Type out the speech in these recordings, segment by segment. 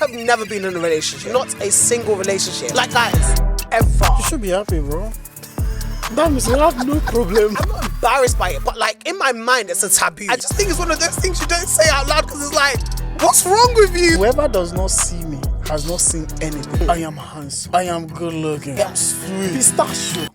have never been in a relationship. Not a single relationship. Like, guys, ever. You should be happy, bro. That means you have no problem. I'm not embarrassed by it, but like in my mind, it's a taboo. I just think it's one of those things you don't say out loud because it's like, what's wrong with you? Whoever does not see me has not seen anything. I am handsome. I am good looking. I'm sweet. Pistachio.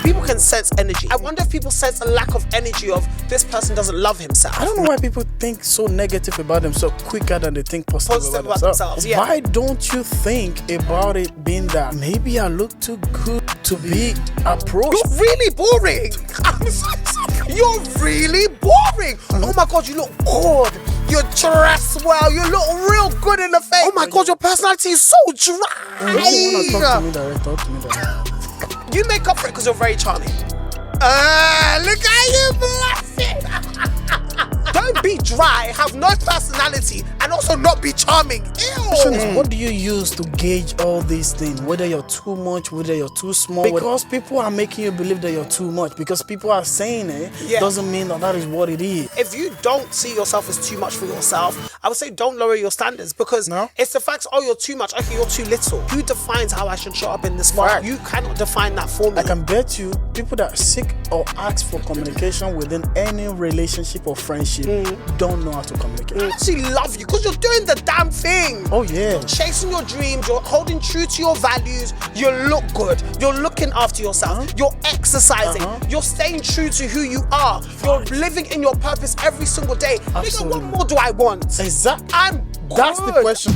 People can sense energy. I wonder if people sense a lack of energy of this person doesn't love himself. I don't know why people think so negative about themselves quicker than they think positive about themselves. Yeah. Why don't you think about it being that maybe I look too good to be approached? You're really boring. I'm so sorry. You're really boring. Oh my God, you look good. You're dressed well. You look real good in the face. Oh my God, your personality is so dry. You talk to me direct. You make up for it because you're very charming. Look at you blushing. Don't be dry, have no personality, and also not be charming. Ew. What do you use to gauge all these things? Whether you're too much, whether you're too small? Because people are making you believe that you're too much. Because people are saying it, doesn't mean that is what it is. If you don't see yourself as too much for yourself, I would say don't lower your standards because it's the fact, oh, you're too much, okay, you're too little. Who defines how I should show up in this world? You cannot define that for me. I can bet you people that seek or ask for communication within any relationship or friendship don't know how to communicate. I actually love you because you're doing the damn thing. Oh yeah. Chasing your dreams, you're holding true to your values, you look good, you're looking after yourself, you're exercising, you're staying true to who you are, you're living in your purpose every single day. Nigga, what more do I want? Exactly. That's the question.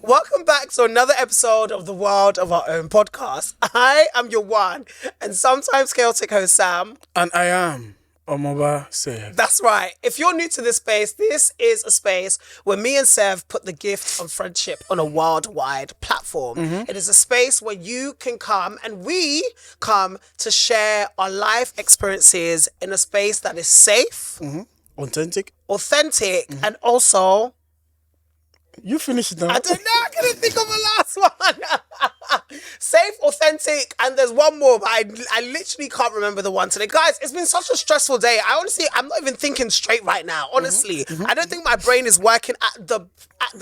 Welcome back to another episode of the World of Our Own podcast. I am your one and sometimes chaotic host Sam. And I am 𝐒𝐻𝐫𝐲. That's right. If you're new to this space, this is a space where me and Sev put the gift of friendship on a worldwide platform. It is a space where you can come and we come to share our life experiences in a space that is safe, authentic, and also... You finished it now. I don't know. I couldn't think of a last one. Safe, authentic, and there's one more, but I literally can't remember the one today. Guys, it's been such a stressful day. I'm not even thinking straight right now. Honestly, I don't think my brain is working at the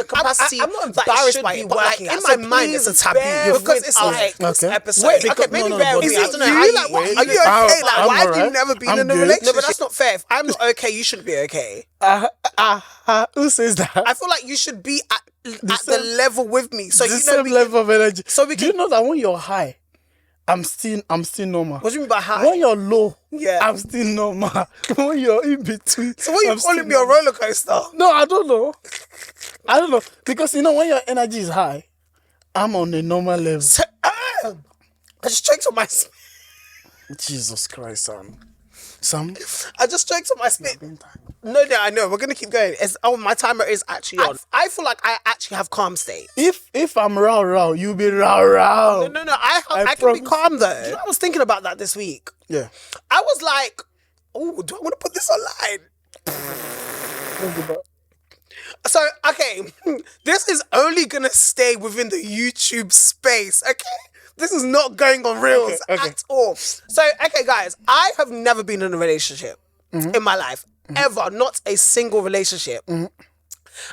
capacity. I'm not embarrassed by it, but like, in my mind, it's a taboo because it's like this episode. Wait, maybe bear with me. I don't know how you. Are you okay? Like, why have you never been in a relationship? No, but that's not fair. If I'm not okay, you shouldn't be okay. Who says that? I feel like you should be at the level with me, so the you same level of energy. So we can. Do you know that when you're high, I'm still normal. What do you mean by high? When you're low, yeah, I'm still normal. When you're in between, so what are you calling me a roller coaster? No, I don't know. Because when your energy is high, I'm on a normal level. So, I just checked on my. Jesus Christ, Sam. I just checked on my spit. No, I know. We're gonna keep going. My timer is actually on. I feel like I actually have calm state. If I'm raw, you be raw. No. I can be calm though. You know, I was thinking about that this week. Yeah. I was like, oh, do I want to put this online? So, okay, this is only gonna stay within the YouTube space, okay? This is not going on Reels at all. So, okay, guys, I have never been in a relationship in my life. Ever. Not a single relationship. And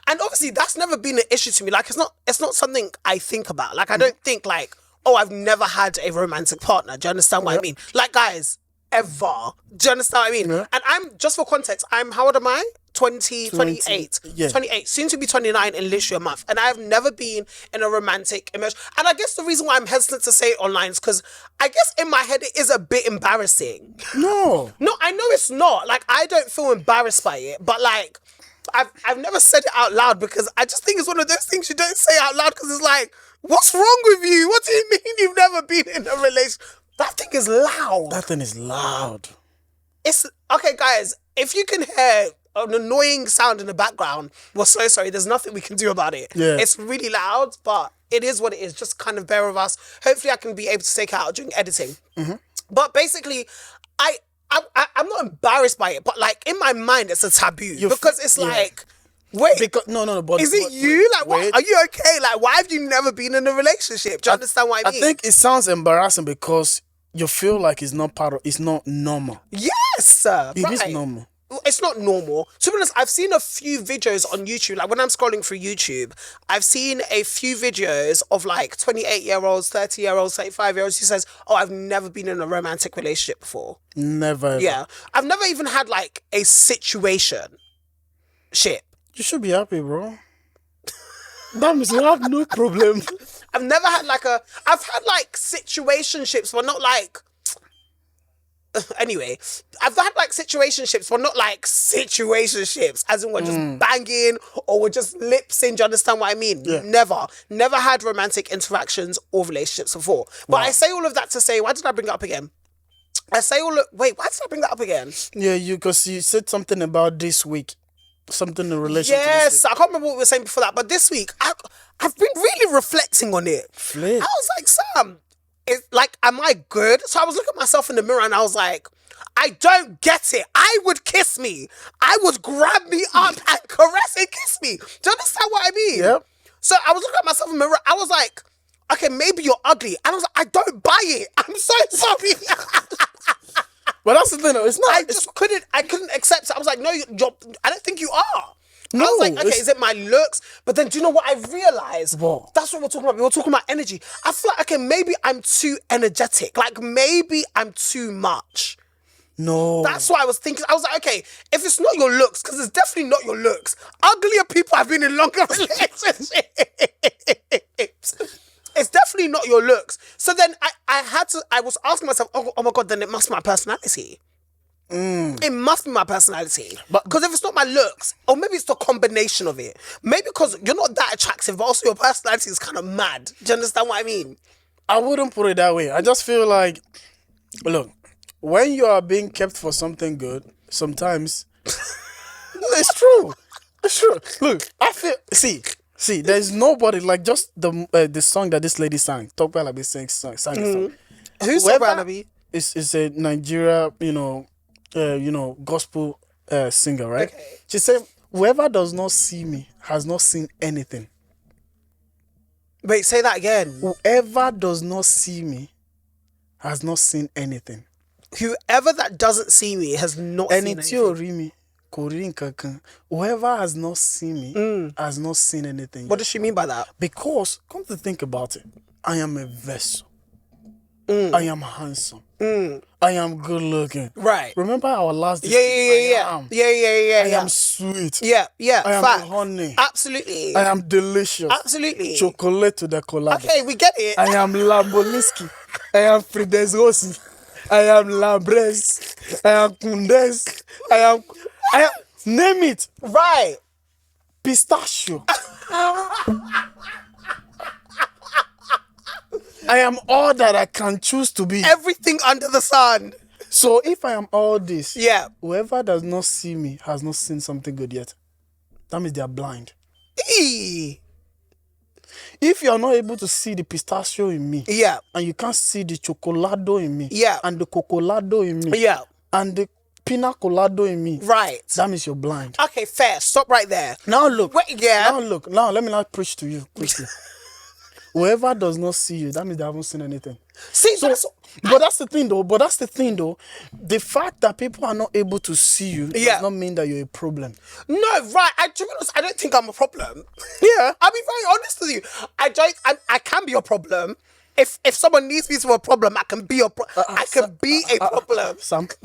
obviously, that's never been an issue to me. Like, it's not something I think about. Like, I don't think, like, oh, I've never had a romantic partner. Do you understand what I mean? Like, guys, ever. Do you understand what I mean? And I'm, just for context, how old am I? 28. Yeah. 28, soon to be 29 in literally a month. And I've never been in a romantic emotion. And I guess the reason why I'm hesitant to say it online is because I guess in my head it is a bit embarrassing. No, I know it's not. Like, I don't feel embarrassed by it. But like, I've never said it out loud because I just think it's one of those things you don't say out loud because it's like, what's wrong with you? What do you mean you've never been in a relationship? That thing is loud. That thing is loud. It's, okay, guys, if you can hear an annoying sound in the background, we're so sorry. There's nothing we can do about it. Yeah. It's really loud, but it is what it is. Just kind of bear with us. Hopefully I can be able to take it out during editing. But basically, I'm not embarrassed by it, but like in my mind, it's a taboo because it's like, wait, no, but is it you? Like, what? Are you okay? Like, why have you never been in a relationship? Do you understand what I mean? I think it sounds embarrassing because you feel like it's not normal. Yes, It is normal. It's not normal. To be honest, I've seen a few videos on YouTube. Like when I'm scrolling through YouTube, I've seen a few videos of like 28-year-olds, 30-year-olds, 35-year-olds who says, "Oh, I've never been in a romantic relationship before." Never. Ever. Yeah, I've never even had like a situation. Shit. You should be happy, bro. That means you have no problem. I've never had like I've had like situationships, but not like. Anyway, I've had like situationships, but not like situationships, as in we're just banging or we're just lip sync. Do you understand what I mean? Yeah. Never had romantic interactions or relationships before. But I say all of that to say, why did I bring it up again? Why did I bring that up again? Yeah, because you said something about this week, something in relation to this Yes, week. I can't remember what we were saying before that, but this week I've been really reflecting on it. Flip. I was like, Sam, it's like, am I good? So I was looking at myself in the mirror and I was like, I don't get it. I would kiss me. I would grab me up and caress and kiss me. Do you understand what I mean? Yep. So I was looking at myself in the mirror. I was like, okay, maybe you're ugly. And I was like, I don't buy it. I'm so sorry. But that's the thing, though. It's not. I couldn't accept it. I was like, no, I don't think you are. No, I was like, okay, is it my looks? But then do you know what I realized? What? That's what we're talking about. We were talking about energy. I feel like, okay, maybe I'm too energetic. Like maybe I'm too much. No. That's what I was thinking. I was like, okay, if it's not your looks, because it's definitely not your looks. Uglier people have been in longer relationships. It's definitely not your looks. So then I was asking myself, oh my God, then it must be my personality. It must be my personality. Because if it's not my looks, or maybe it's the combination of it. Maybe because you're not that attractive, but also your personality is kind of mad. Do you understand what I mean? I wouldn't put it that way. I just feel like, look, when you are being kept for something good, sometimes it's true. It's true. Look, I feel. See, there's nobody like just the song that this lady sang. Talk about like this sang song. Who's Barnaby? It's a Nigeria, gospel singer, right? Okay. She said, "Whoever does not see me has not seen anything." Wait, say that again. Whoever does not see me has not seen anything. Whoever that doesn't see me has not seen anything. Whoever has not seen me has not seen anything. What does she mean by that? Because, come to think about it, I am a vessel. I am handsome. I am good looking. Right. Remember our last Yeah. I am sweet. Yeah. I am Fact. honey. Absolutely. I am delicious. Absolutely. Chocolate to the collab. Okay, we get it. I am Lambolinsky. I am Frides Rossi. I am Lambres. I am Kundes. I am name it. Right. Pistachio. I am all that I can choose to be. Everything under the sun. So if I am all this, Yeah. whoever does not see me has not seen something good yet. That means they are blind. Eee. If you are not able to see the pistachio in me, Yeah. and you can't see the chocolado in me, Yeah. and the cocolado in me, Yeah. and the pina colado in me, Right. that means you're blind. Okay, fair. Stop right there. Now look. Wait, yeah. Now look. Now let me not preach to you quickly. Whoever does not see you, that means they haven't seen anything. See, So, but that's the thing though. The fact that people are not able to see you does not mean that you're a problem. no, right. To be honest, I don't think I'm a problem. Yeah. I'll be very honest with you. I can be a problem. If someone needs me to be a problem, I can be a problem. Sam, To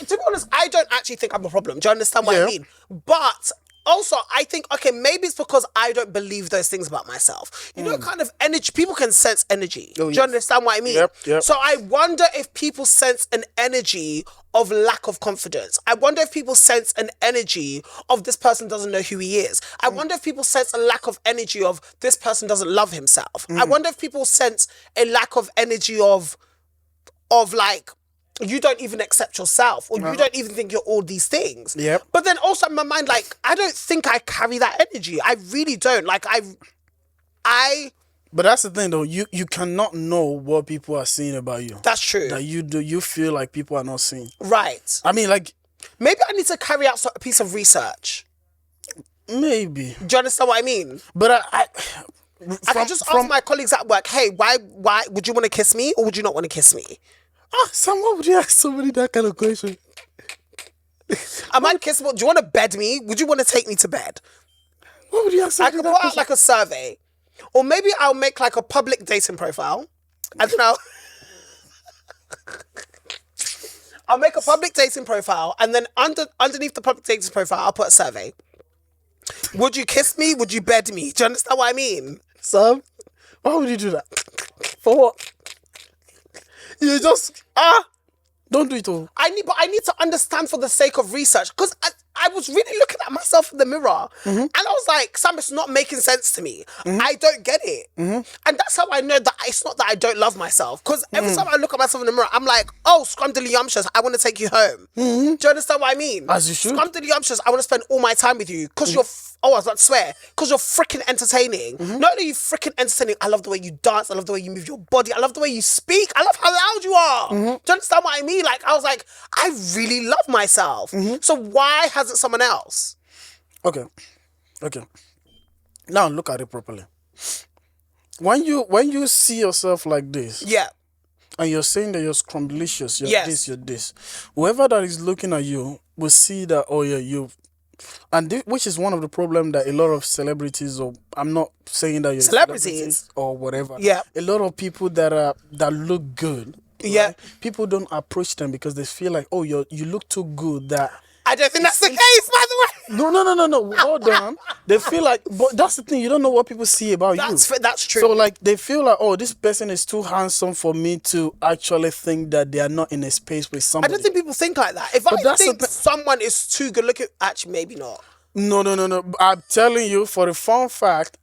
be honest, I don't actually think I'm a problem. Do you understand what I mean? But also, I think, okay, maybe it's because I don't believe those things about myself. You know, kind of energy, people can sense energy. Do you understand what I mean? Yep. So I wonder if people sense an energy of lack of confidence. I wonder if people sense an energy of this person doesn't know who he is. I wonder if people sense a lack of energy of this person doesn't love himself. I wonder if people sense a lack of energy of like, you don't even accept yourself, or you don't even think you're all these things. Yep. But then also in my mind, like, I don't think I carry that energy. I really don't. Like, But that's the thing though, you cannot know what people are saying about you. That's true. That you feel like people are not seeing. Right. I mean, like, maybe I need to carry out a piece of research. maybe. Do you understand what I mean? But I can just ask my colleagues at work, hey, why would you want to kiss me or would you not want to kiss me? Sam, why would you ask somebody that kind of question? Am I kissable? Do you want to bed me? Would you want to take me to bed? Why would you ask somebody I could that put out question? like a survey. Or maybe I'll make like a public dating profile. I don't know. I'll make a public dating profile and then underneath the public dating profile, I'll put a survey. Would you kiss me? Would you bed me? Do you understand what I mean? Sam, why would you do that? For what? You just don't do it all. I need to understand for the sake of research because I was really looking at myself in the mirror and I was like, Sam, it's not making sense to me. I don't get it. And that's how I know that it's not that I don't love myself because every time I look at myself in the mirror, I'm like, oh, scrumdiddlyumptious, I want to take you home. Do you understand what I mean? As you should. Scrumdiddlyumptious, I want to spend all my time with you because you're I was about to swear, because you're freaking entertaining. Not only are you freaking entertaining, I love the way you dance, I love the way you move your body, I love the way you speak, I love how loud you are. Do you understand what I mean? Like, I was like, I really love myself. So why hasn't someone else? Okay. Now look at it properly. When you see yourself like this, Yeah. and you're saying that you're scrumdiddlicious, you're Yes. this, you're this, whoever that is looking at you will see that, oh yeah, you. And which is one of the problems that a lot of celebrities, or I'm not saying that you're Celebrities or whatever. Yeah. A lot of people that look good. Yeah. Right? People don't approach them because they feel like, oh, you look too good that. I don't think that's the case, by the way. No. Hold on. They feel like, but that's the thing. You don't know what people see about you. That's true. So like they feel like, oh, this person is too handsome for me to actually think that they are not in a space with I somebody. don't think people think like that. If I think someone is too good looking, actually, maybe not. No. I'm telling you, for the fun fact,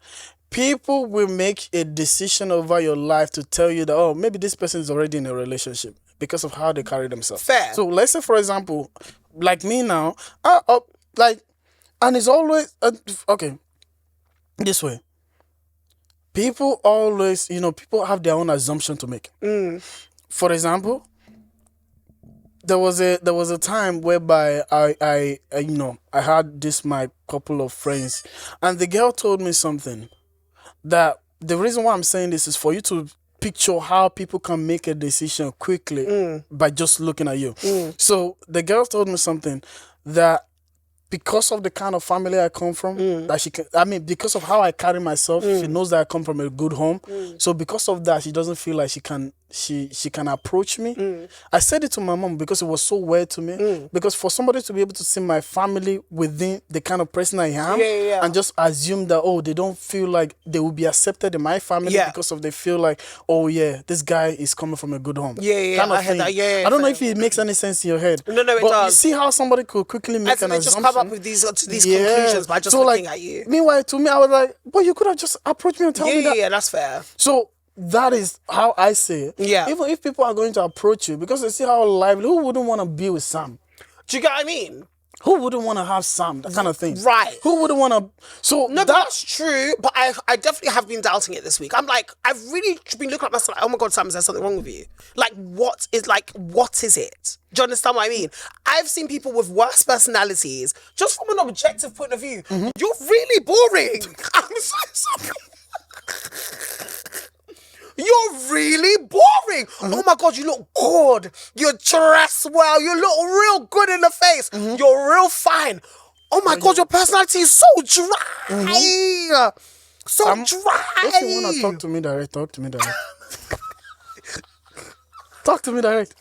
people will make a decision over your life to tell you that, oh, maybe this person is already in a relationship because of how they carry themselves. Fair. So let's say, for example, like me now, and it's always okay. This way, people always, people have their own assumption to make. For example, there was a time whereby I had my couple of friends, and the girl told me something that the reason why I'm saying this is for you to picture how people can make a decision quickly by just looking at you. So the girl told me something that because of the kind of family I come from, that because of how I carry myself, she knows that I come from a good home. So because of that, she doesn't feel like she can approach me. I said it to my mom because it was so weird to me. Because for somebody to be able to see my family within the kind of person I am, and just assume that, oh, they don't feel like they will be accepted in my family because of they feel like, oh yeah, this guy is coming from a good home. Kind of I heard that. I don't know if it makes any sense in your head. No, it but does. You see how somebody could quickly make an assumption. Just come up with these conclusions by just looking at you. Meanwhile, to me, I was like, well, you could have just approached me and tell me that. Yeah, that's fair. So that is how I say it. Yeah. Even if people are going to approach you, because they see how lively, who wouldn't want to be with Sam? Do you get what I mean? Who wouldn't want to have Sam? That kind of thing. Right. Who wouldn't want to? So no, that's true. But I definitely have been doubting it this week. I'm like, I've really been looking at myself like, oh my God, Sam, is there something wrong with you? Like, what is it? Do you understand what I mean? I've seen people with worse personalities, just from an objective point of view. You're really boring. I'm so sorry. You're really boring. Oh my God, you look good. You're dressed well. You look real good in the face. You're real fine. Oh my God, your personality is so dry. So dry. If you want to talk to me direct, talk to me direct. Talk to me direct.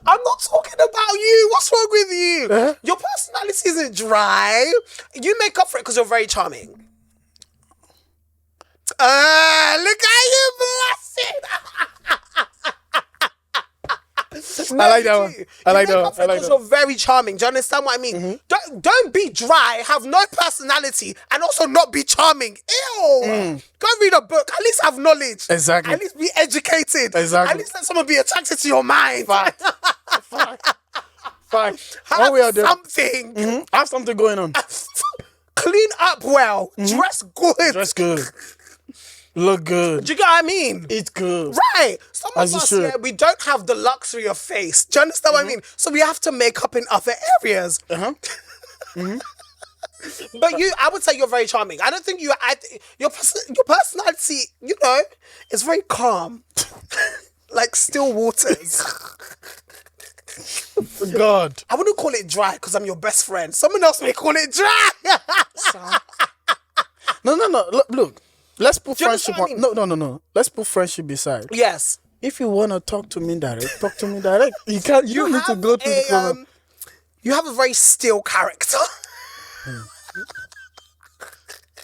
I'm not talking about you. What's wrong with you? Your personality isn't dry. You make up for it because you're very charming. Look at you blushing. I like that one. I like that one. Because you're very charming. Do you understand what I mean? Don't be dry, have no personality, and also not be charming. Ew. Go read a book. At least have knowledge. Exactly. At least be educated. Exactly. At least let someone be attracted to your mind. Fact. Have something. Have something going on. Clean up well. Dress good. Dress good. Look good. Do you get what I mean? Eat good. Right. Some of us here, we don't have the luxury of face. Do you understand what I mean? So we have to make up in other areas. But I would say you're very charming. I don't think your personality, you know, is very calm, like still waters. God. I wouldn't call it dry because I'm your best friend. Someone else may call it dry. No. Look. Let's put friendship what I on. mean? No. Let's put friendship beside. Yes. If you wanna talk to me direct, talk to me direct. You can't. You don't need to go through the problem. You have a very still character.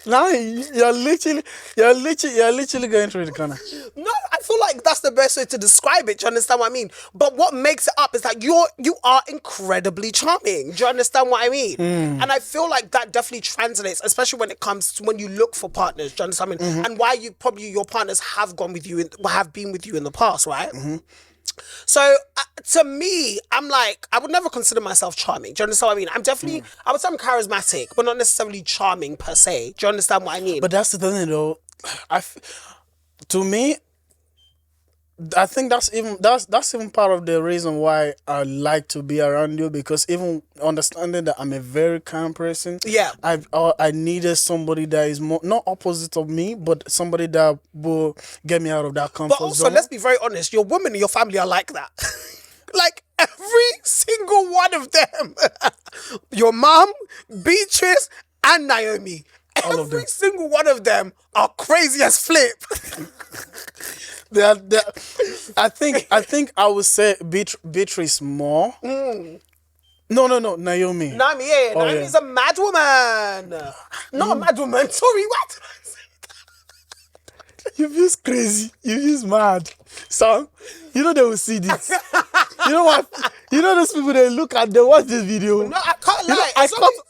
Now you're literally going through the corner. No, I feel like that's the best way to describe it. Do you understand what I mean? But what makes it up is that you are incredibly charming. Do you understand what I mean? And I feel like that definitely translates, especially when it comes to when you look for partners. Do you understand what I mean? And why your partners have gone with you have been with you in the past, right? So to me, I'm like, I would never consider myself charming. Do you understand what I mean? I'm definitely, I would say I'm charismatic, but not necessarily charming per se. Do you understand what I mean? But that's the thing, though. To me, I think that's even part of the reason why I like to be around you, because even understanding that I'm a very calm person, Yeah. I needed somebody that is more not opposite of me, but somebody that will get me out of that comfort But also, zone. let's be very honest, your women in your family are like that. Like every single one of them. Your mom, Beatrice, and Naomi. All of them. Every single one of them are crazy as flip. I think I would say Beatrice more. No, Naomi. Naomi, yeah. Oh, Naomi's a mad woman. Not a mad woman. Sorry, what? You use crazy. You use mad. Sam, you know they will see this. You know what? You know those people, they look at, they watch this video. No, I can't lie.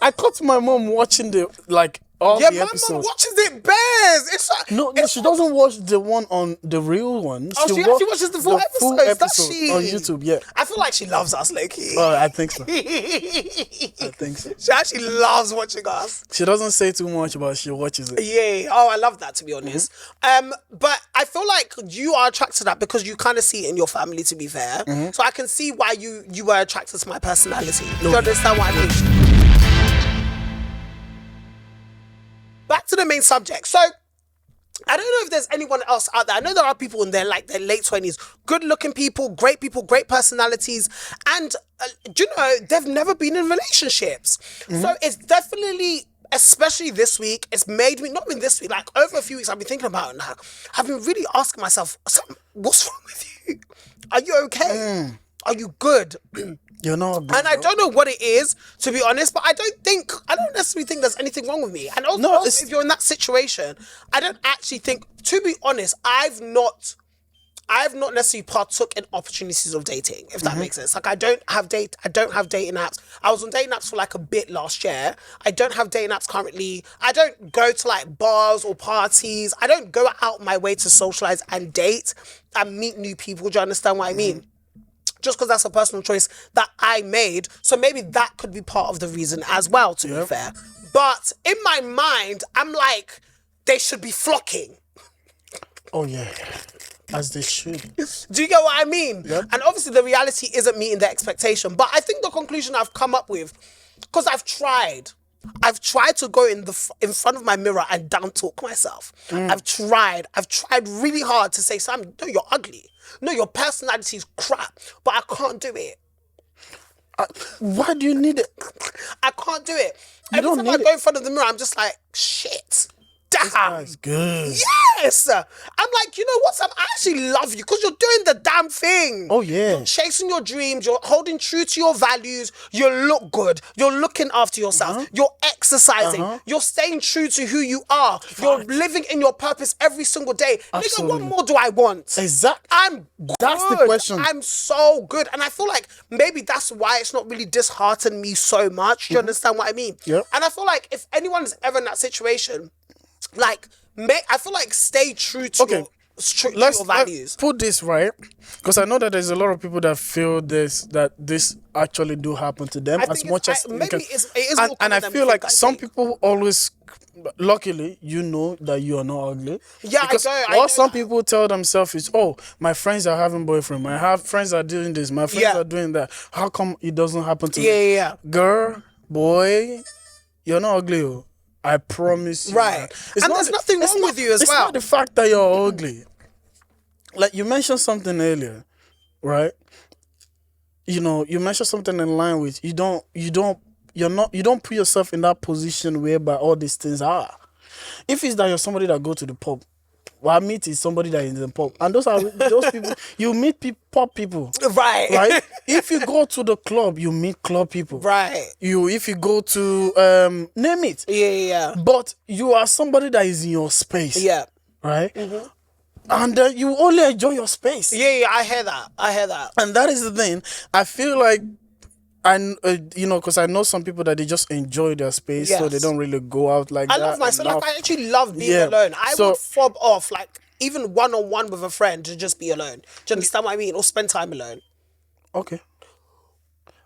I caught my mom watching the, like, all the my episodes. mom watches it bears. It's like, No, she doesn't watch the one on the real one. Oh, she actually watches the full episodes, does she? On YouTube, yeah. I feel like she loves us, Loki. Oh, I think so. I think so. She actually loves watching us. She doesn't say too much, but she watches it. Yeah. Oh, I love that, to be honest. But I feel like you are attracted to that because you kind of see it in your family, to be fair. So I can see why you were attracted to my personality. Do you understand what I mean? Back to the main subject. So, I don't know if there's anyone else out there. I know there are people in their late 20s, good-looking people, great personalities, and do you know, they've never been in relationships. So it's definitely, especially this week, it's made me, not even this week, like over a few weeks, I've been thinking about it now. I've been really asking myself, what's wrong with you? Are you okay? Are you good? You're not. And I don't know what it is, to be honest, but I don't necessarily think there's anything wrong with me. And also, if you're in that situation, I don't actually think, to be honest, I've not necessarily partook in opportunities of dating, if that makes sense. Like I don't have dating apps. I was on dating apps for like a bit last year. I don't have dating apps currently. I don't go to like bars or parties. I don't go out my way to socialize and date and meet new people. Do you understand what I mean? Just because that's a personal choice that I made. So maybe that could be part of the reason as well, to be fair. But in my mind, I'm like, they should be flocking. Oh, yeah. As they should. Do you get what I mean? Yep. And obviously the reality isn't meeting the expectation. But I think the conclusion I've come up with, because I've tried to go in front of my mirror and down talk myself. I've tried really hard to say, Sam, no, you're ugly. No, your personality is crap, but I can't do it. Why do you need it? I can't do it. You Every don't time need I it. go in front of the mirror, I'm just like, shit. Damn. That's good. Yes. I'm like, you know what, Sam? I actually love you because you're doing the damn thing. Oh, yeah. You're chasing your dreams. You're holding true to your values. You look good. You're looking after yourself. You're exercising. You're staying true to who you are. You're living in your purpose every single day. Absolutely. Nigga, what more do I want? Exactly. I'm good. That's the question. I'm so good. And I feel like maybe that's why it's not really disheartened me so much. Do you understand what I mean? Yeah. And I feel like if anyone's ever in that situation, like, I feel like stay true to your values. Let's put this right, because I know that there's a lot of people that feel that this actually do happen to them as much as maybe it is and, more and I common than feel we like think, some people always, luckily, you know that you are not ugly. Yeah, because I know what some that. people tell themselves is, oh, my friends are having boyfriend, my friends are doing this, my friends are doing that. How come it doesn't happen to me? Yeah. Girl, boy, you're not ugly. Oh. I promise you. Right. Man. And there's nothing wrong with you as it's well. not the fact that you're ugly. Like you mentioned something earlier, right? You know, you mentioned something in line with you don't put yourself in that position whereby all these things are. If it's that you're somebody that go to the pub, what I meet is somebody that is in the pub, and those people you meet pub people, right? If you go to the club, you meet club people, right? If you go to name it, yeah. But you are somebody that is in your space, right? Mm-hmm. And you only enjoy your space. Yeah, I hear that. And that is the thing. I feel like, because I know some people that they just enjoy their space, so they don't really go out like that. I love myself. Like, I actually love being alone. I would fob off, like, even one-on-one with a friend to just be alone. Do you understand what I mean? Or spend time alone. Okay.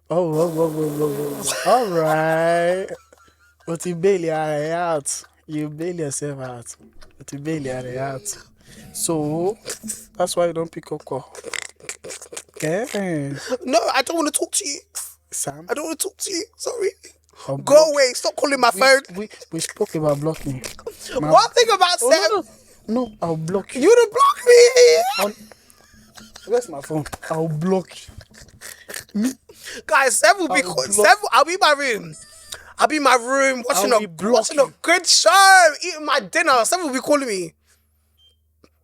Oh. All right. But you bail your out. You bail yourself out. But you bail your out. So, that's why you don't pick up call. Okay. No, I don't want to talk to you. Sam? I don't want to talk to you. Sorry. Go away. Stop calling my phone. We spoke about blocking. One thing about No, I'll block you. You don't block me. Where's my phone? I'll block you. Guys, Seth will be I'll be in my room. I'll be in my room watching a good show, eating my dinner. Seth will be calling me.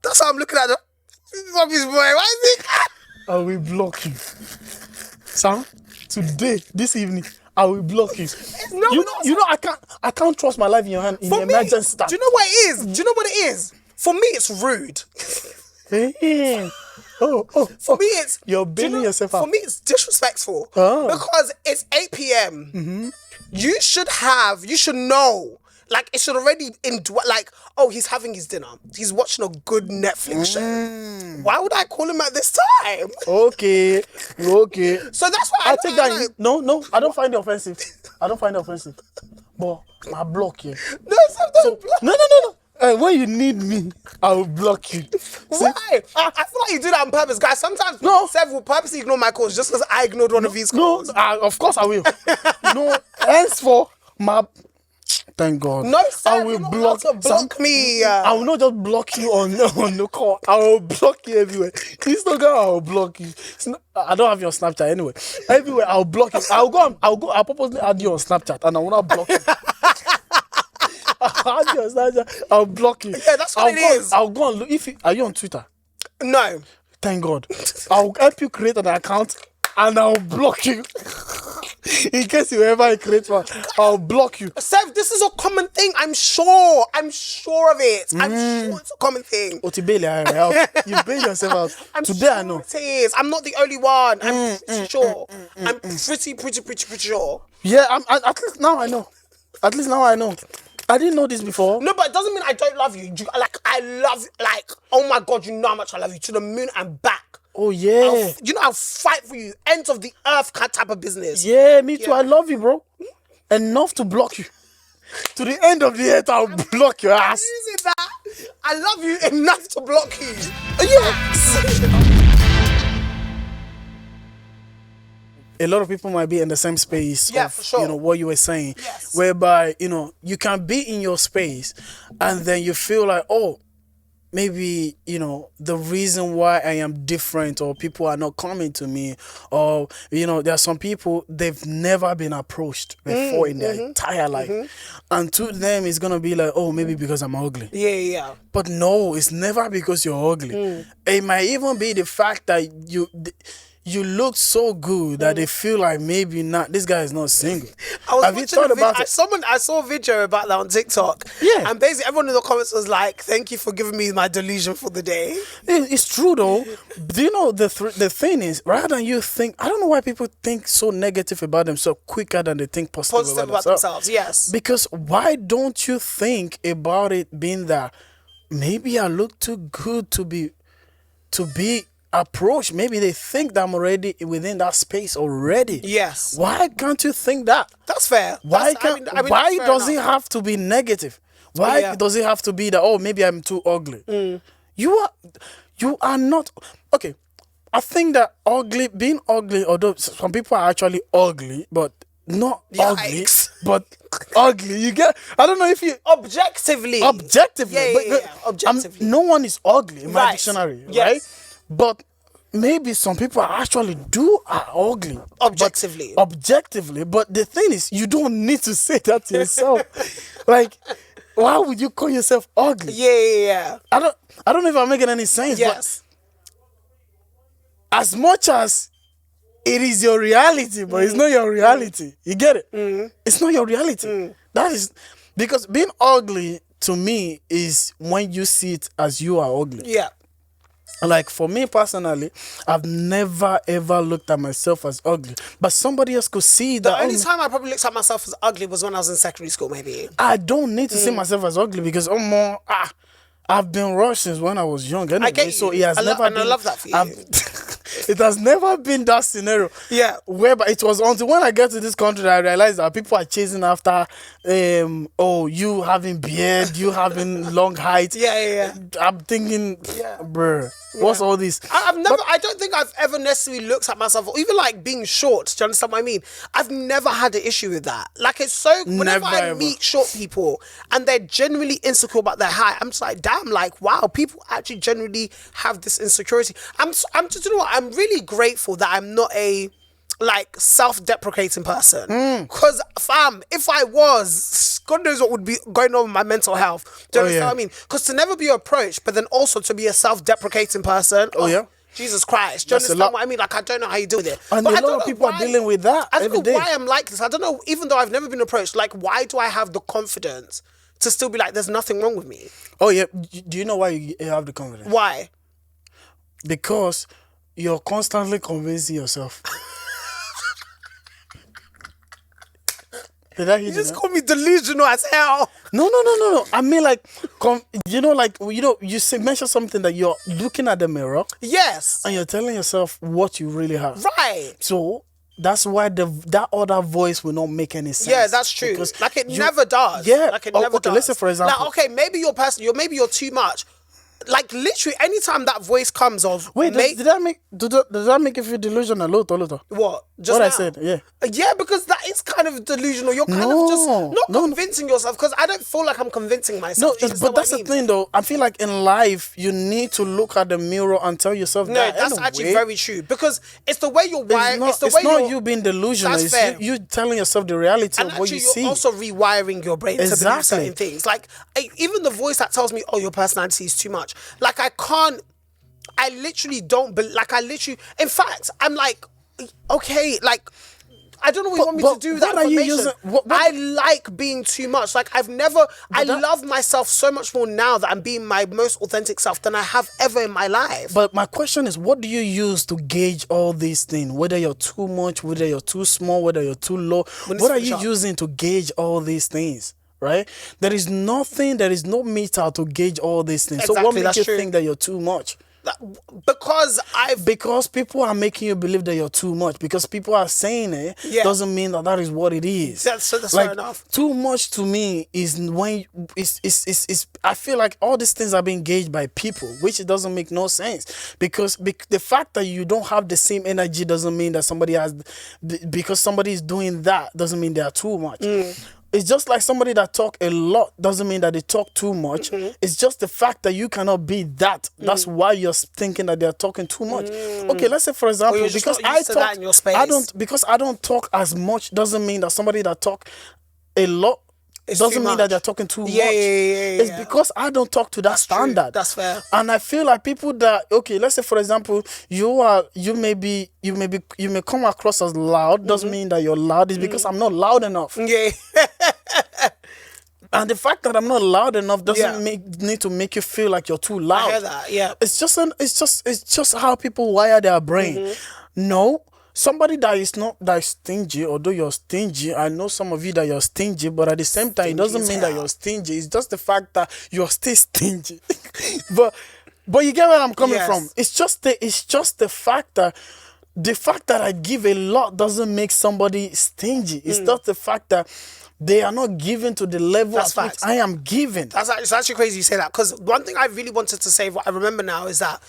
That's how I'm looking at the boy. Why is it? I will block you. Sam, today, this evening, I will block you. I can't trust my life in your hand in the emergency. Do you know what it is? For me, it's rude. Hey. For me, it's you're bailing yourself out. For me, it's disrespectful because it's 8 p.m. Mm-hmm. You should know. Like, it should already he's having his dinner. He's watching a good Netflix show. Why would I call him at this time? Okay. So that's why I take that. No, I don't find it offensive. But I block you. No. When you need me, I will block you. Why? I feel like you do that on purpose, guys. Sometimes Seth will purposely ignore my calls just because I ignored one of his calls. No, of course I will. No, henceforth, thank God. No, Seth, I will block me. I will not just block you on the call. I will block you everywhere. Instagram, I will block you. I don't have your Snapchat anyway. Everywhere, I'll block you. I'll purposely add you on Snapchat and I will not block you. I'll block you. Yeah, that's what it is. I'll go and look. Are you on Twitter? No. Thank God. I'll help you create an account and I'll block you. In case you ever create one, I'll block you. Seth, this is a common thing. I'm sure of it. I'm sure it's a common thing. You bail yourself out. Today I know. It is. I'm not the only one. I'm pretty sure. I'm pretty sure. Yeah, at least now I know. I didn't know this before. No, but it doesn't mean I don't love you. I love you. Like, oh my God, you know how much I love you. To the moon and back. Oh, yeah. I'll fight for you. Ends of the earth type of business. Yeah, me too. I love you, bro. Enough to block you. To the end of the earth, I'll block your ass. Using that. I love you enough to block you. Yes. A lot of people might be in the same space of, for sure. What you were saying. Yes. Whereby, you can be in your space and then you feel like, oh, maybe, the reason why I am different or people are not coming to me or, there are some people, they've never been approached before in their entire life. And to them, it's going to be like, oh, maybe because I'm ugly. Yeah. But no, it's never because you're ugly. It might even be the fact that you look so good that they feel like maybe not. This guy is not single. Have you thought about it? I saw a video about that on TikTok. Yeah. And basically everyone in the comments was like, "Thank you for giving me my delusion for the day." It's true though. Do you know the thing is, rather than you think, I don't know why people think so negative about themselves quicker than they think positive about themselves. Yes. Because why don't you think about it being that maybe I look too good to be approach? Maybe they think that I'm already within that space already. Yes. Why can't you think that? That's fair. Why does it have to be negative? Why does it have to be that, oh, maybe I'm too ugly? You are not okay. I think that being ugly, although some people are actually ugly, but not ugly. but ugly. You get? I don't know if you Objectively. objectively. Yeah. Objectively. No one is ugly in my Right. dictionary, Yes. right? But maybe some people actually are ugly. Objectively. Objectively, but the thing is, you don't need to say that to yourself. Like, why would you call yourself ugly? Yeah. I don't know if I'm making any sense. Yes. But as much as it is your reality, but it's not your reality. You get it? It's not your reality. That is because being ugly to me is when you see it as you are ugly. Yeah. Like for me personally, I've never ever looked at myself as ugly, but somebody else could see The that. only time I probably looked at myself as ugly was when I was in secondary school, maybe. I don't need to see myself as ugly because I've been rushed since when I was young. Anyway, get you. so it has never been. I love that for you. It has never been that scenario. Yeah. Whereby it was until when I get to this country that I realized that people are chasing after, you having beard, you having long height. Yeah. I'm thinking, bruh, what's all this? I don't think I've ever necessarily looked at myself, or even like being short. Do you understand what I mean? I've never had an issue with that. Like it's so, whenever I meet short people and they're genuinely insecure about their height, I'm just like, damn, like, wow, people actually genuinely have this insecurity. I'm just, you know what? I'm really grateful that I'm not a like self-deprecating person, because fam, if I was, God knows what would be going on with my mental health. Do you understand what I mean? Because to never be approached, but then also to be a self-deprecating person. Jesus Christ. Do you understand what I mean? Like, I don't know how you deal with it. And but a lot of people are dealing with that. I don't know why I'm like this. I don't know, even though I've never been approached, like, why do I have the confidence to still be like, there's nothing wrong with me? Oh yeah. Do you know why you have the confidence? Why? Because you're constantly convincing yourself. Did I hear You just call me delusional as hell. No. I mean, like, you mention something that you're looking at the mirror. Yes. And you're telling yourself what you really have. Right. So that's why that other voice will not make any sense. Yeah, that's true. Because like it never does. Yeah. Like it never does. Let's say for example. Like, okay, maybe you're too much. Like literally, anytime that voice comes of wait, does that make you feel delusional? Lot? What? Just what now? I said, yeah. Yeah, because that is kind of delusional. You're kind of just not convincing yourself, because I don't feel like I'm convincing myself. But that's the thing though. I feel like in life, you need to look at the mirror and tell yourself that. No, that's actually very true, because it's the way you're wired. It's not you being delusional. It's you telling yourself the reality of what you see. You're also rewiring your brain to believe certain things. Like, even the voice that tells me, oh, your personality is too much. Like, I literally don't believe, in fact, I'm like, okay, like, I don't know what you want me to do with that information. I like being too much. Like, I love myself so much more now that I'm being my most authentic self than I have ever in my life. But my question is, what do you use to gauge all these things? Whether you're too much, whether you're too small, whether you're too low. What are you using to gauge all these things? Right? There is no meter to gauge all these things. Exactly, so what makes you think that you're too much? Because people are making you believe that you're too much. Because people are saying it doesn't mean that is what it is. That's like, fair enough. Too much to me is when I feel like all these things are being gauged by people, which it doesn't make no sense. Because the fact that you don't have the same energy doesn't mean that somebody has. Because somebody is doing that doesn't mean they are too much. It's just like somebody that talk a lot doesn't mean that they talk too much. It's just the fact that you cannot be that. That's why you're thinking that they're talking too much. Okay, let's say for example, because I don't talk as much doesn't mean that somebody that talk a lot doesn't mean that they're talking too much. It's because I don't talk to that standard. True. That's fair. And I feel like people that, okay, let's say for example, you may come across as loud, doesn't mean that you're loud. It's because I'm not loud enough. Yeah. And the fact that I'm not loud enough doesn't need to make you feel like you're too loud. I hear that. Yeah. It's just how people wire their brain. No. Somebody that is stingy, although you're stingy, I know some of you that you're stingy, but at the same time, it doesn't mean that you're stingy. It's just the fact that you're still stingy. but you get where I'm coming from. It's just the fact that I give a lot doesn't make somebody stingy. It's just the fact that they are not given to the level at which I am given. It's actually crazy you say that, because one thing I really wanted to say, what I remember now, is that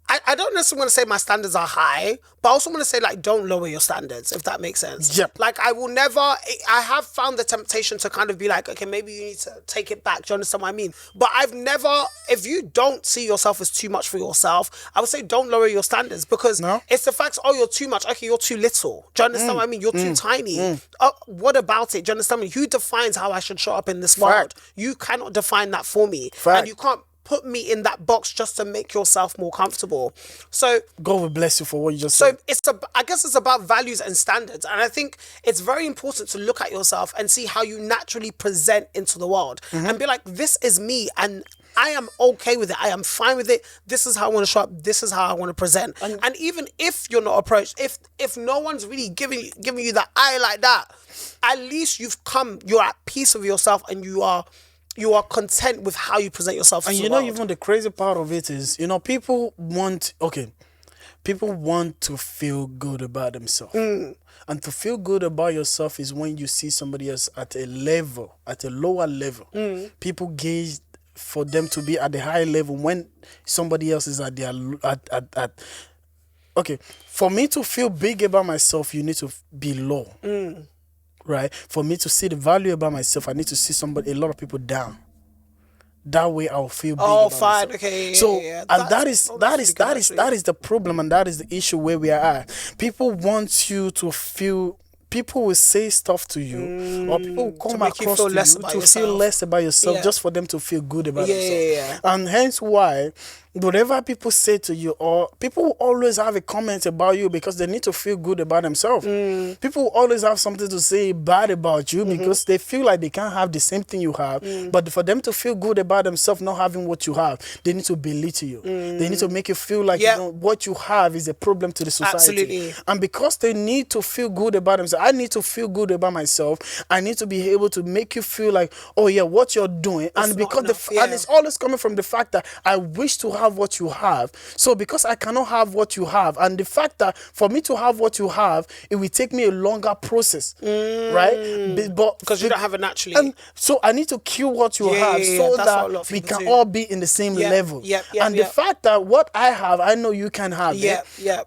I don't necessarily want to say my standards are high, but I also want to say, like, don't lower your standards, if that makes sense. Yep. Like, I have found the temptation to kind of be like, okay, maybe you need to take it back. Do you understand what I mean? But I've never, if you don't see yourself as too much for yourself, I would say don't lower your standards, because it's the fact, oh, you're too much. Okay, you're too little. Do you understand what I mean? You're too tiny. What about it? Do you understand me? Who defines how I should show up in this world? You cannot define that for me. And you can't put me in that box just to make yourself more comfortable. So God will bless you for what you just said. I guess it's about values and standards. And I think it's very important to look at yourself and see how you naturally present into the world and be like, this is me and I am okay with it. I am fine with it. This is how I want to show up. This is how I want to present. And even if you're not approached, if no one's really giving you that eye like that, at least you're at peace with yourself and you are content with how you present yourself. And even the crazy part of it is, people want to feel good about themselves. And to feel good about yourself is when you see somebody else at a lower level. People gauge for them to be at the high level when somebody else is at their okay. For me to feel big about myself, you need to be low. Right? For me to see the value about myself, I need to see a lot of people down. That way I'll feel big about myself. Okay. So, yeah. and that is the problem, and that is the issue where we are at. People want you to feel. People will say stuff to you, or people will come across to you to feel less about yourself, just for them to feel good about themselves. And hence why, whatever people say to you, or people will always have a comment about you because they need to feel good about themselves. People will always have something to say bad about you because they feel like they can't have the same thing you have. But for them to feel good about themselves, not having what you have, they need to belittle you. They need to make you feel like what you have is a problem to the society. Absolutely. And because they need to feel good about themselves, I need to feel good about myself. I need to be able to make you feel like, oh yeah, what you're doing. And because and it's always coming from the fact that I wish to have what you have. So because I cannot have what you have, and the fact that for me to have what you have, it will take me a longer process, right? But because you don't have it naturally. And so I need to kill what you have so that we can all be in the same level. And the fact that what I have, I know you can have it.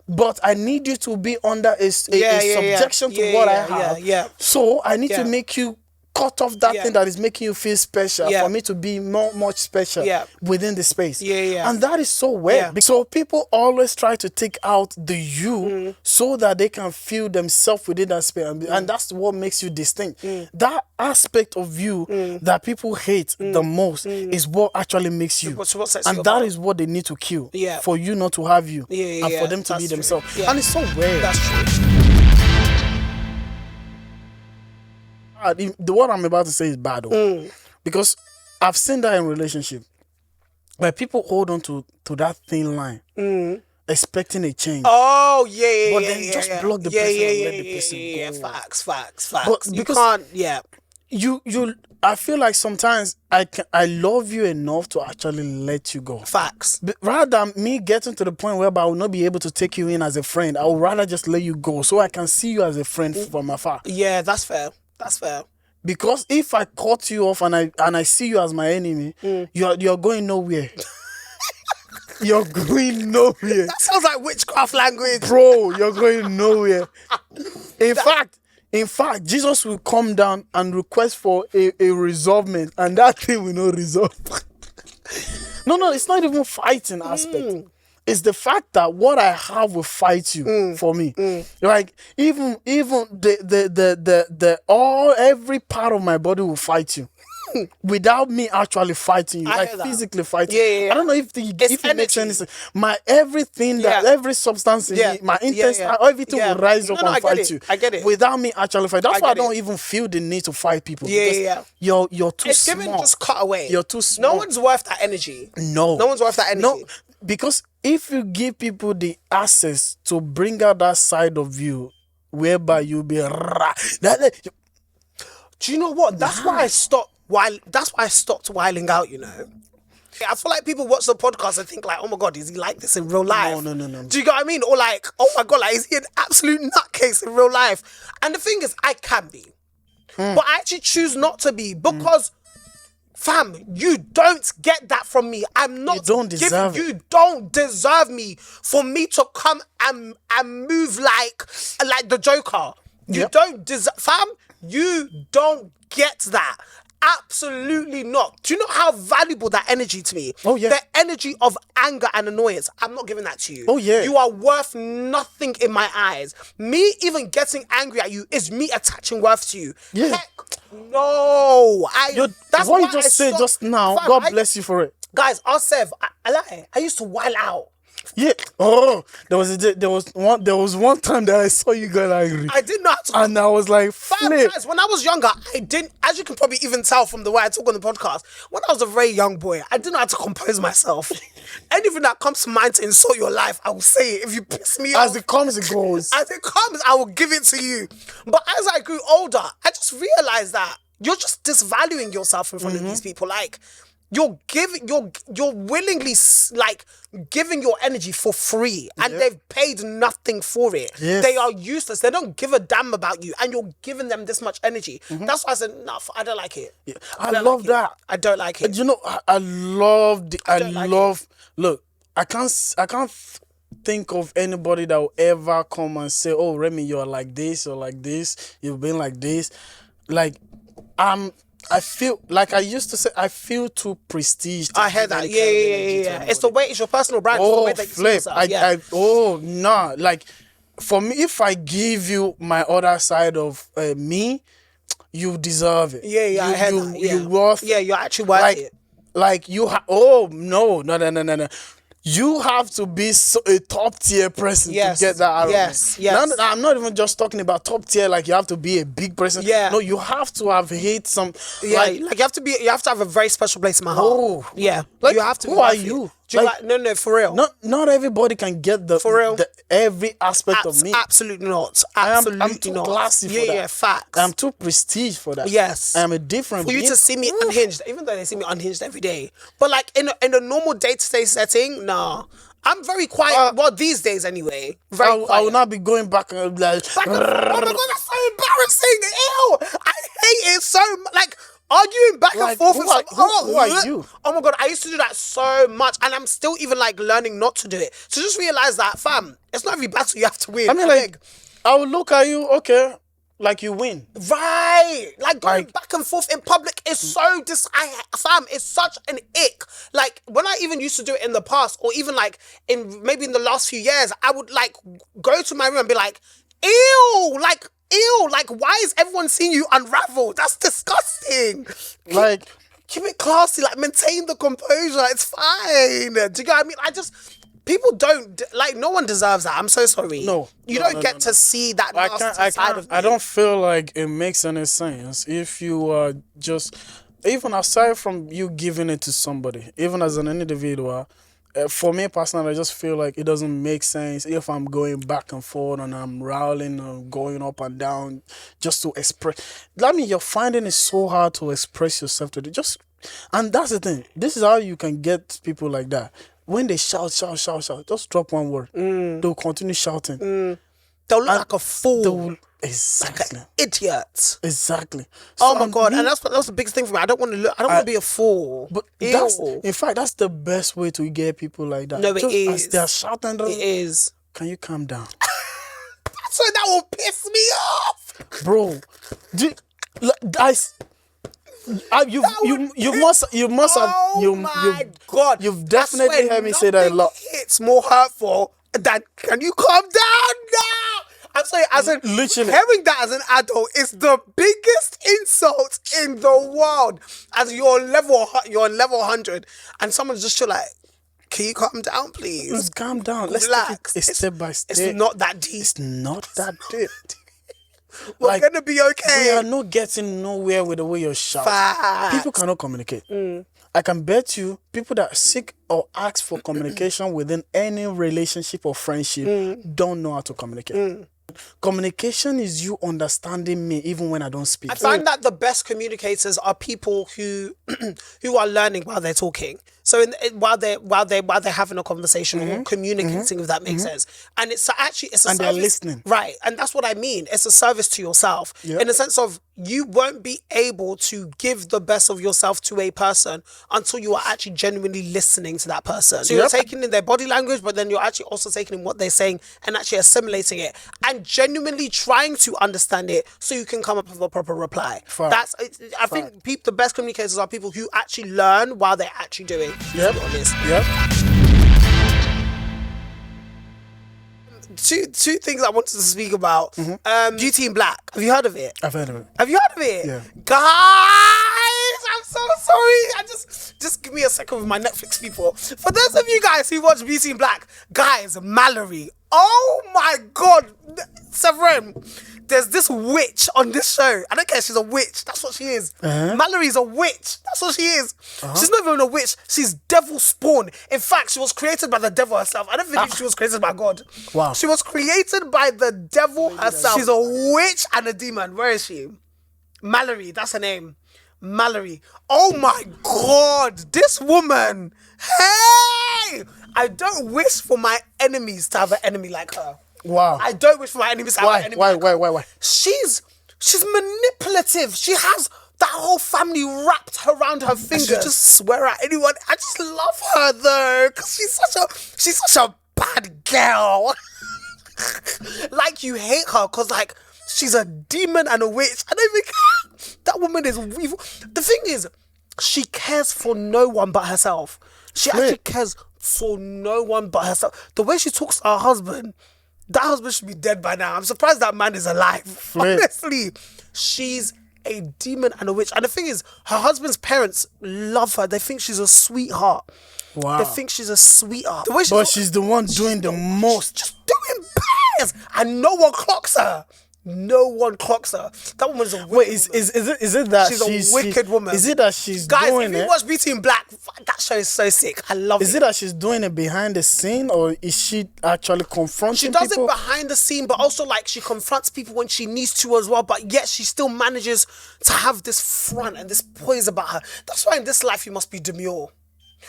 But I need you to be under a subjection to what I have. So I need to make you cut off that thing that is making you feel special for me to be much special within the space. And that is so weird. So people always try to take out the you so that they can feel themselves within that space. And that's what makes you distinct. That aspect of you that people hate the most is what actually makes you. And that is what they need to kill for you not to have you and for them to be themselves. And it's so weird. That's true. The what I'm about to say is bad, because I've seen that in relationship where people hold on to that thin line, expecting a change. Oh but then just block the person and let the person go. Facts. But You can't. You I feel like sometimes I love you enough to actually let you go. Facts. But rather than me getting to the point whereby I will not be able to take you in as a friend, I would rather just let you go so I can see you as a friend from afar. Yeah, that's fair. That's fair. Because if I cut you off and I see you as my enemy, you're going nowhere. You're going nowhere. That sounds like witchcraft language. Bro, you're going nowhere. In fact, Jesus will come down and request for a resolvement, and that thing will not resolve. No, it's not even fighting aspect. It's the fact that what I have will fight you for me. Like even every part of my body will fight you. Without me actually fighting you, like physically fighting. I don't know if it makes sense. My everything every substance in me, my intestine, everything will rise up and fight you. I get it. Without me actually fighting. That's why I don't even feel the need to fight people. Because you're too it's small. Given just cut away. You're too small. No one's worth that energy. No one's worth that energy. No, because if you give people the access to bring out that side of you, whereby you'll be do you know what? That's why I stopped. That's why I stopped whiling out. I feel like people watch the podcast and think like, oh my God, is he like this in real life? No. Do you get what I mean? Or like, oh my God, like, is he an absolute nutcase in real life? And the thing is, I can be. But I actually choose not to be because Fam, you don't get that from me. I'm not. You don't deserve it. You don't deserve me for me to come and move like the Joker. You don't deserve, fam. You don't get that. Absolutely not. Do you know how valuable that energy to me? Oh yeah. The energy of anger and annoyance. I'm not giving that to you. Oh yeah. You are worth nothing in my eyes. Me even getting angry at you is me attaching worth to you. Yeah. Heck, no. That's what you why just said just now. Fam, God bless you for it. Guys, I lie. I used to wild out. Yeah. Oh, there was one time that I saw you get angry. I didn't know how to. And I was like, flip. Guys, when I was younger, I didn't, as you can probably even tell from the way I talk on the podcast, when I was a very young boy, I didn't know how to compose myself. Anything that comes to mind to insult your life, I will say it. If you piss me off. As it comes, it goes. As it comes, I will give it to you. But as I grew older, I just realized that you're just disvaluing yourself in front of these people. Like, you're willingly like giving your energy for free, and they've paid nothing for it. Yes. They are useless. They don't give a damn about you, and you're giving them this much energy. That's why I said, no, I don't like it. Yeah. I love that. I don't like it. You know, I love look, I can't think of anybody that will ever come and say, oh, Remy, you're like this or like this, you've been like this. Like, I feel like I used to say, I feel too prestige. I heard that. Yeah. It's the way, it's your personal brand. It's the way that you see yourself. Like, for me, if I give you my other side of me, you deserve it. Yeah, I heard that. Yeah. You're worth. Yeah, you're actually worth it. Like you no. You have to be a top tier person to get that out of me. Yes. I'm not even just talking about top tier, like you have to be a big person. Yeah. No, you have to have hate some. Yeah, like you have to have a very special place in my heart. Oh. Yeah. Like, you have to. who are you? No, for real. Not everybody can get for real. Every aspect of me. Absolutely not. Absolutely I'm too not. classy for that. Yeah, facts. I'm too prestige for that. Yes. I'm a different For you to see me unhinged, even though they see me unhinged every day. But like in a normal day-to-day setting, nah. I'm very quiet. Well, these days anyway. Very quiet. I will not be going back and like. Oh my god, that's so embarrassing. Ew. I hate it so much. Like, arguing back and forth with who are you? Oh my god, I used to do that so much, and I'm still even like learning not to do it. So just realize that, fam, it's not every battle you have to win. I mean, like, I will look at you, okay, like you win. Right. Like going back and forth in public is so fam, it's such an ick. Like when I even used to do it in the past, or even like maybe in the last few years, I would like go to my room and be like, ew, like, why is everyone seeing you unravel? That's disgusting. Like, keep it classy, like maintain the composure. It's fine. Do you get what I mean? People don't, like, no one deserves that. I'm so sorry. No. You don't get to see that nasty side of me. I don't feel like it makes any sense if you are just, even aside from you giving it to somebody, even as an individual, for me personally, I just feel like it doesn't make sense if I'm going back and forth and I'm rowling and going up and down just to express. I mean, you're finding it so hard to express yourself to and that's the thing. This is how you can get people like that. When they shout, just drop one word. They'll continue shouting. They'll look like a fool. Exactly. Like an idiot. Exactly. Oh my god, and that's the biggest thing for me. I don't want to be a fool. But that's the best way to get people like that. No, it is. As they're shouting, it is. Can you calm down? So that will piss me off, bro. You've definitely heard me say that a lot. It's more hurtful than, can you calm down now? I'm sorry, literally hearing that as an adult is the biggest insult in the world. As you're on level 100 and someone's just like, can you calm down, please? Let's calm down. Let's relax. Take it step by step. It's not that deep. It's not that deep. We're gonna be okay. We are not getting nowhere with the way you're shouting. People cannot communicate. I can bet you people that seek or ask for communication within any relationship or friendship don't know how to communicate. Communication is you understanding me even when I don't speak. I find that the best communicators are people who are learning while they're talking. So while they're having a conversation or communicating, if that makes sense, and it's actually a and service, they're listening, right? And that's what I mean. It's a service to yourself in the sense of you won't be able to give the best of yourself to a person until you are actually genuinely listening to that person. So you're taking in their body language, but then you're actually also taking in what they're saying and actually assimilating it and genuinely trying to understand it so you can come up with a proper reply. I think the best communicators are people who actually learn while they're actually doing. Yep. To be honest. Yep. Two things I wanted to speak about. Beauty in Black. Have you heard of it? I've heard of it. Have you heard of it? Yeah. Guys, I'm so sorry. I just give me a second with my Netflix people. For those of you guys who watch Beauty in Black, guys, Mallory. Oh my God, Severin. There's this witch on this show. I don't care. She's a witch. That's what she is. Mallory's a witch. That's what she is. She's not even a witch. She's devil spawn. In fact, she was created by the devil herself. I don't think she was created by God. Wow. She was created by the devil herself. She's a witch and a demon. Where is she? Mallory. That's her name. Mallory. Oh my God. This woman. Hey! I don't wish for my enemies to have an enemy like her. Wow. I don't wish for my enemies to have an enemy. Why? She's manipulative. She has that whole family wrapped around her fingers. She just swear at anyone. I just love her though, because she's such a bad girl. Like you hate her because like she's a demon and a witch. I don't even care. That woman is evil. The thing is, she cares for no one but herself. She actually cares for no one but herself. The way she talks to her husband. That husband should be dead by now. I'm surprised that man is alive. Honestly, she's a demon and a witch. And the thing is, her husband's parents love her. They think she's a sweetheart. Wow. They think she's a sweetheart. The way she's the one doing the most. Just doing best. And no one clocks her. No one clocks her. That woman's a wicked woman. Is it that she's a wicked woman? Is it that she's Guys, doing it? if you watch Beauty in Black, that show is so sick. I love it. Is it that she's doing it behind the scene, or is she actually confronting people? She does people? it behind the scene, but also like she confronts people when she needs to as well, but yet she still manages to have this front and this poise about her. That's why in this life you must be demure.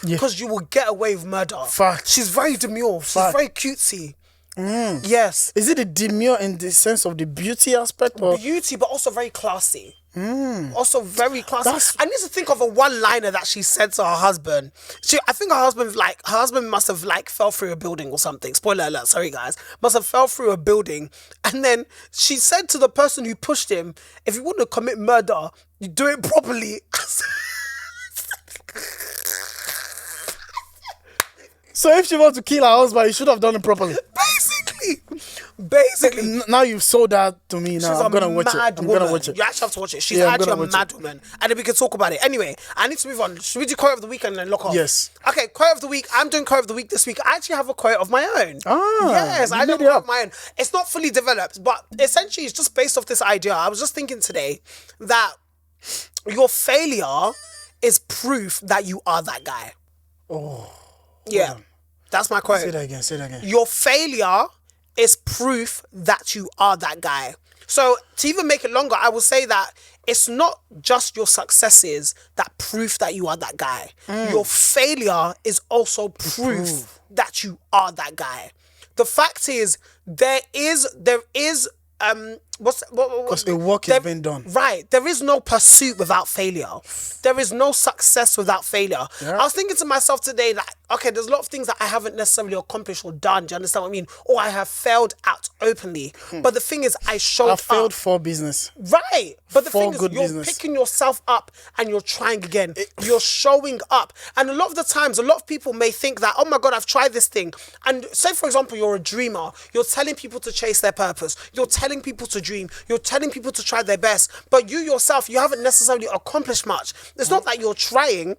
Because you will get away with murder. Fact. She's very demure. She's very cutesy. Yes. Is it a demure in the sense of the beauty aspect? Or? Beauty, but also very classy. Also very classy. I need to think of a one-liner that she said to her husband. I think her husband must have fell through a building or something. Spoiler alert, sorry guys. Must have fell through a building. And then she said to the person who pushed him, if you want to commit murder, you do it properly. So if she wants to kill her husband, you should have done it properly. Basically. Now you've sold that to me. Now I'm gonna watch it. I'm gonna watch it. You actually have to watch it. She's actually a mad woman, and then we can talk about it. Anyway, I need to move on. Should we do quote of the week and then lock off? Yes. Okay, quote of the week. I'm doing quote of the week this week. I actually have a quote of my own. Yes, I have a quote of my own. It's not fully developed, but essentially it's just based off this idea. I was just thinking today that your failure is proof that you are that guy. Oh. Yeah. That's my quote. Say that again. Your failure is proof that you are that guy. So to even make it longer, I will say that it's not just your successes that prove that you are that guy. Your failure is also proof that you are that guy. The fact is, there is because the work is being done. Right. There is no pursuit without failure. There is no success without failure. Yeah. I was thinking to myself today that, okay, there's a lot of things that I haven't necessarily accomplished or done. Do you understand what I mean? Or I have failed out openly. But the thing is, I failed for business. Right. But the thing is, you're picking yourself up and you're trying again. You're showing up. And a lot of the times, a lot of people may think that, oh my God, I've tried this thing. And say, for example, you're a dreamer. You're telling people to chase their purpose. You're telling people to dream. You're telling people to try their best. But you yourself, you haven't necessarily accomplished much. It's not that you're trying.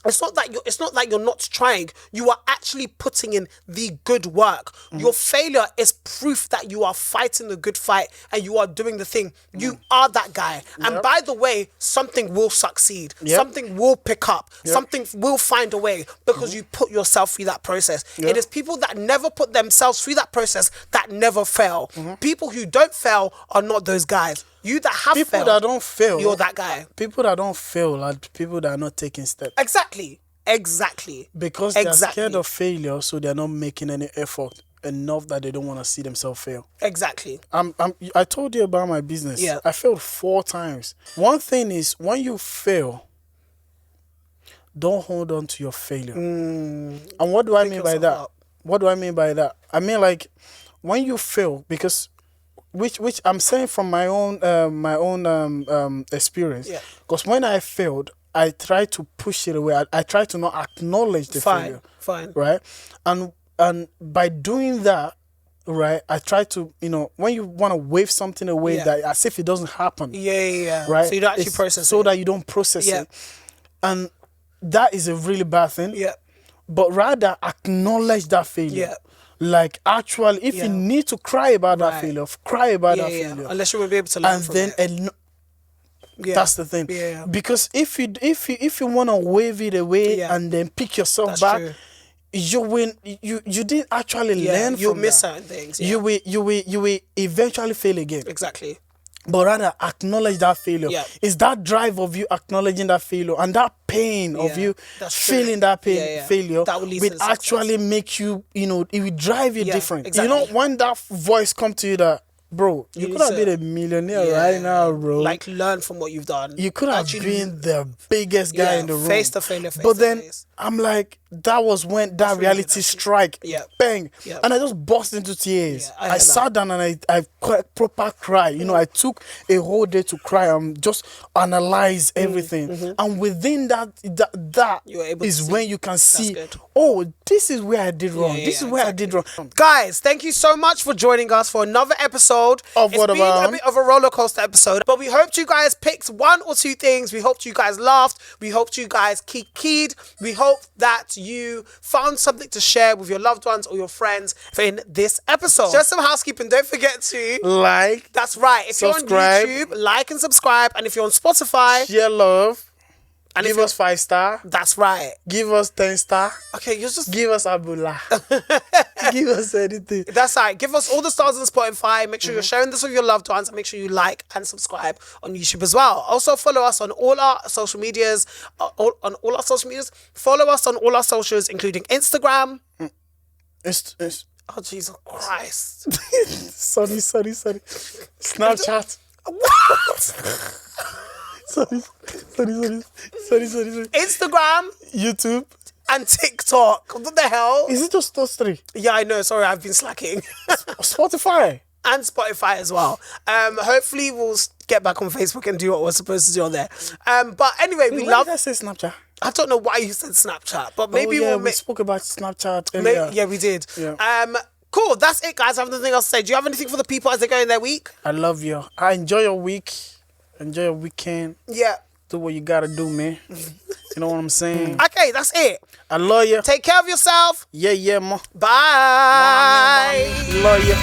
It's not that you're not trying. You are actually putting in the good work. Your failure is proof that you are fighting the good fight and you are doing the thing. You are that guy. And by the way, something will succeed. Something will pick up. Something will find a way because you put yourself through that process. It is people that never put themselves through that process that never fail. People who don't fail are not those guys. You that have people failed, that don't fail, you're that guy. People that don't fail are people that are not taking steps. Exactly. Exactly. Because they're scared of failure, so they're not making any effort enough that they don't want to see themselves fail. Exactly. I told you about my business. Yeah. I failed 4 times. One thing is, when you fail, don't hold on to your failure. And what do I mean by that? What do I mean by that? I mean, like, when you fail, because which I'm saying from my own experience. Yeah. Because when I failed, I tried to push it away. I tried to not acknowledge the failure. Fine. Right? And by doing that, right, I try to, when you want to wave something away, that as if it doesn't happen. Yeah. Right? So you don't actually process it. So that you don't process it. And that is a really bad thing. Yeah. But rather acknowledge that failure. Yeah. Like, actually, if you need to cry about that failure, cry about that failure. Unless you will be able to learn from it. That's the thing. Yeah. Because if you want to wave it away and then pick yourself back, true. you didn't actually learn from you'll miss that. certain things. You will eventually fail again. Exactly. But rather acknowledge that failure. Yeah. It's that drive of you acknowledging that failure and that pain of you feeling that pain, failure, that will actually make you, it will drive you different. Exactly. You know, when that voice come to you that, bro, you could have been a millionaire right now, bro. Like, learn from what you've done. You could have been the biggest guy in the room. Face to failure, But then I'm like, that was when that reality strike, bang, and I just burst into tears. I sat down and I proper cried. I took a whole day to cry and just analyze everything. And within that is when you can see, oh, this is where I did wrong. This is where I did wrong. Guys, thank you so much for joining us for another episode of It's been a bit of a roller coaster episode, but we hoped you guys picked 1 or 2 things. We hoped you guys laughed. We hoped you guys keyed. We hope that you found something to share with your loved ones or your friends in this episode. Just some housekeeping. Don't forget to like. That's right. If subscribe. you're on YouTube, like and subscribe. And if you're on Spotify, share love. And give us 5 star. That's right. Give us 10 star. Okay, you're just... Give us Abula. Give us anything. That's right. Give us all the stars on Spotify. Make sure you're sharing this with your loved ones. And make sure you like and subscribe on YouTube as well. Also, follow us on all our social medias. Follow us on all our socials, including Instagram. Oh, Jesus Christ. Sorry. Snapchat. What? Sorry. Instagram, YouTube, and TikTok. What the hell? Is it just those 3? Yeah, I know. Sorry, I've been slacking. Spotify. And Spotify as well. Hopefully we'll get back on Facebook and do what we're supposed to do on there. But anyway, we love... Did I say Snapchat? I don't know why you said Snapchat, but maybe we spoke about Snapchat earlier. Yeah, we did. Yeah. Cool. That's it, guys. I have nothing else to say. Do you have anything for the people as they go in their week? I love you. I enjoy your week. Enjoy your weekend. Yeah. Do what you gotta do, man. You know what I'm saying? Okay, that's it. I love you. Take care of yourself. Yeah, ma. Bye. Love you.